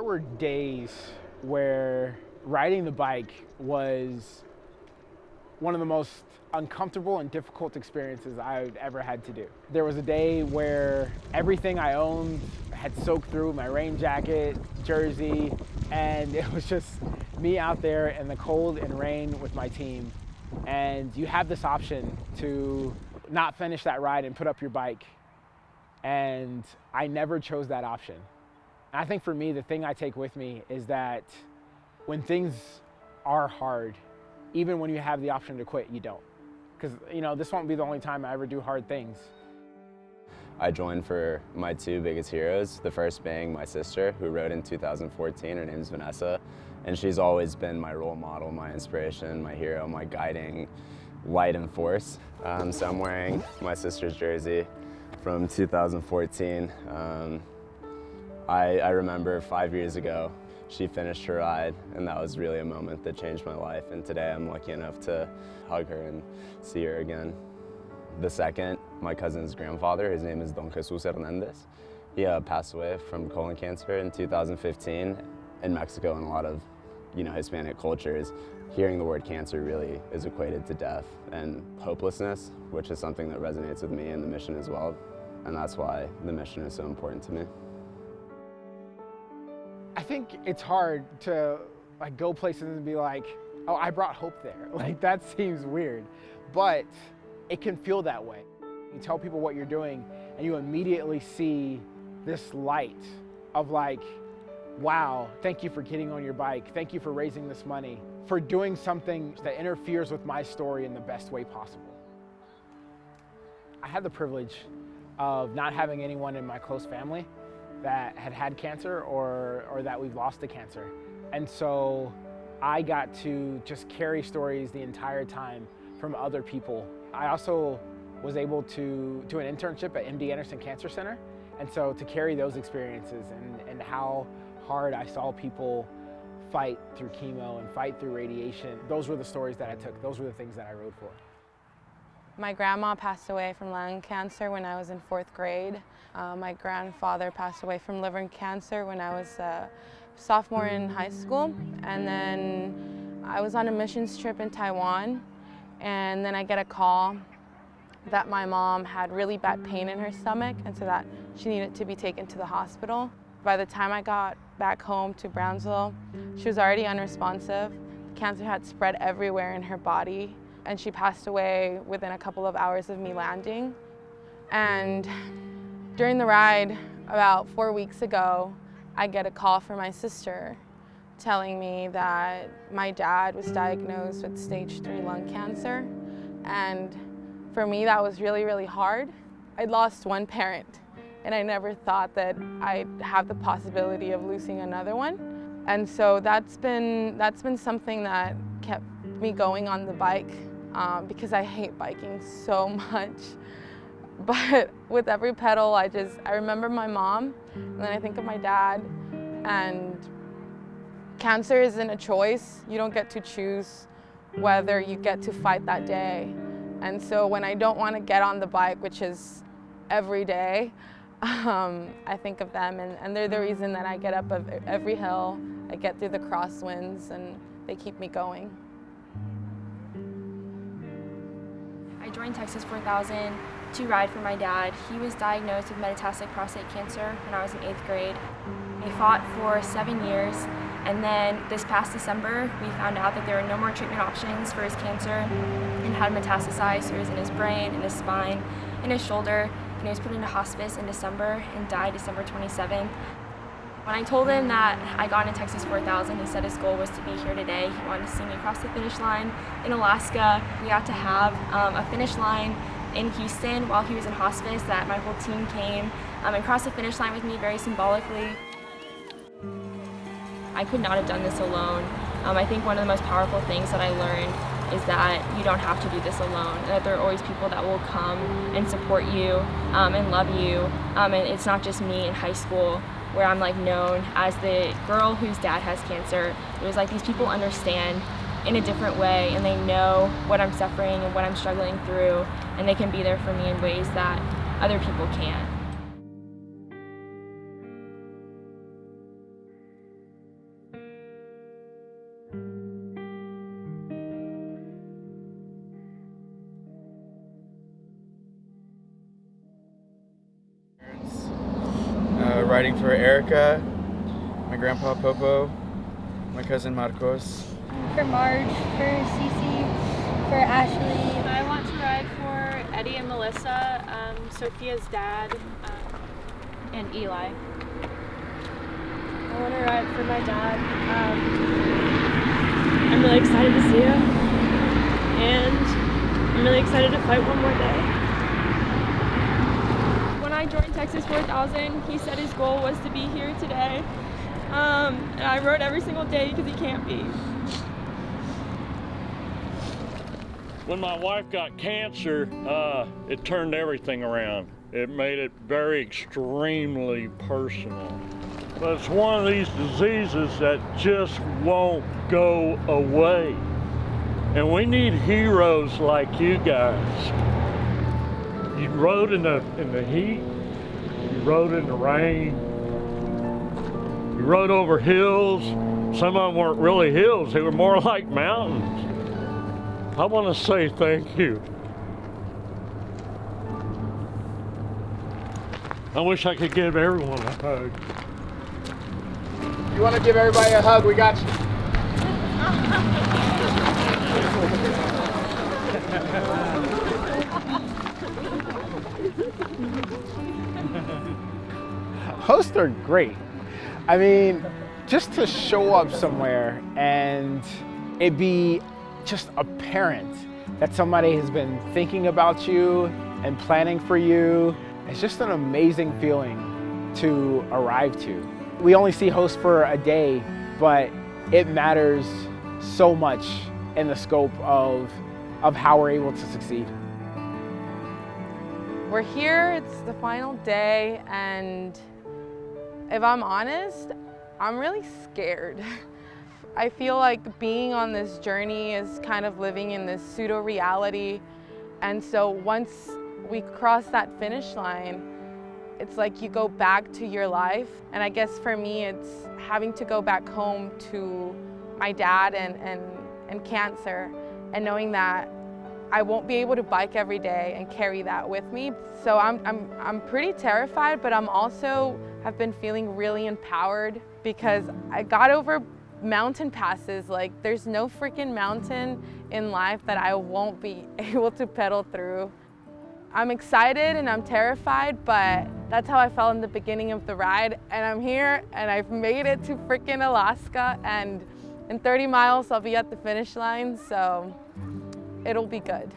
were days where riding the bike was one of the most uncomfortable and difficult experiences I've ever had to do. There was a day where everything I owned had soaked through, my rain jacket, jersey, and it was just me out there in the cold and rain with my team. And you have this option to not finish that ride and put up your bike. And I never chose that option. And I think for me, the thing I take with me is that when things are hard, even when you have the option to quit, you don't. Because, this won't be the only time I ever do hard things. I joined for my two biggest heroes, the first being my sister, who rode in 2014. Her name's Vanessa, and she's always been my role model, my inspiration, my hero, my guiding light and force. So I'm wearing my sister's jersey from 2014. I remember 5 years ago, she finished her ride, and that was really a moment that changed my life. And today I'm lucky enough to hug her and see her again. The second, my cousin's grandfather, his name is Don Jesus Hernandez. He passed away from colon cancer in 2015. In Mexico and a lot of Hispanic cultures, hearing the word cancer really is equated to death and hopelessness, which is something that resonates with me and the mission as well. And that's why the mission is so important to me. I think it's hard to go places and be like, oh, I brought hope there. That seems weird, but it can feel that way. You tell people what you're doing and you immediately see this light of wow, thank you for getting on your bike. Thank you for raising this money, for doing something that interferes with my story in the best way possible. I had the privilege of not having anyone in my close family that had cancer or that we've lost to cancer. And so I got to just carry stories the entire time from other people. I also was able to do an internship at MD Anderson Cancer Center. And so to carry those experiences and how hard I saw people fight through chemo and fight through radiation, those were the stories that I took. Those were the things that I rode for. My grandma passed away from lung cancer when I was in 4th grade. My grandfather passed away from liver cancer when I was a sophomore in high school. And then I was on a missions trip in Taiwan, and then I get a call that my mom had really bad pain in her stomach, and so that she needed to be taken to the hospital. By the time I got back home to Brownsville, she was already unresponsive. Cancer had spread everywhere in her body, and she passed away within a couple of hours of me landing. And during the ride, about 4 weeks ago, I get a call from my sister telling me that my dad was diagnosed with stage 3 lung cancer. And for me, that was really, really hard. I'd lost one parent, and I never thought that I'd have the possibility of losing another one. And so that's been something that kept me going on the bike, because I hate biking so much. But with every pedal, I remember my mom, and then I think of my dad. And cancer isn't a choice. You don't get to choose whether you get to fight that day. And so when I don't want to get on the bike, which is every day, I think of them, and they're the reason that I get up every hill, I get through the crosswinds, and they keep me going. I joined Texas 4000 to ride for my dad. He was diagnosed with metastatic prostate cancer when I was in 8th grade. He fought for 7 years, and then this past December, we found out that there were no more treatment options for his cancer, and had metastasized, so it was in his brain, in his spine, in his shoulder, and he was put into hospice in December and died December 27th. When I told him that I got into Texas 4000, he said his goal was to be here today. He wanted to see me across the finish line in Alaska. We got to have a finish line in Houston while he was in hospice, that my whole team came and crossed the finish line with me very symbolically. I could not have done this alone. I think one of the most powerful things that I learned is that you don't have to do this alone, and that there are always people that will come and support you and love you. And it's not just me in high school where I'm known as the girl whose dad has cancer. It was these people understand in a different way, and they know what I'm suffering and what I'm struggling through, and they can be there for me in ways that other people can't. riding for Erica, my grandpa Popo, my cousin Marcos. For Marge, for Cece, for Ashley. I want to ride for Eddie and Melissa, Sophia's dad, and Eli. I want to ride for my dad. I'm really excited to see him, and I'm really excited to fight one more day. When I joined Texas 4000, he said his goal was to be here today, and I rode every single day because he can't be. When my wife got cancer, it turned everything around. It made it very extremely personal. But it's one of these diseases that just won't go away. And we need heroes like you guys. You rode in the heat, you rode in the rain, you rode over hills. Some of them weren't really hills, they were more like mountains. I want to say thank you. I wish I could give everyone a hug. You want to give everybody a hug? We got you. Hosts are great. I mean, just to show up somewhere and it be just apparent that somebody has been thinking about you and planning for you. It's just an amazing feeling to arrive to. We only see hosts for a day, but it matters so much in the scope of how we're able to succeed. We're here, it's the final day, and if I'm honest, I'm really scared. I feel like being on this journey is kind of living in this pseudo-reality, and so once we cross that finish line, it's like you go back to your life. And I guess for me, it's having to go back home to my dad and cancer, and knowing that I won't be able to bike every day and carry that with me. So I'm pretty terrified, but I'm also have been feeling really empowered because I got over mountain passes. Like, there's no freaking mountain in life that I won't be able to pedal through. I'm excited and I'm terrified, but that's how I felt in the beginning of the ride. And I'm here and I've made it to freaking Alaska, and in 30 miles I'll be at the finish line, so it'll be good.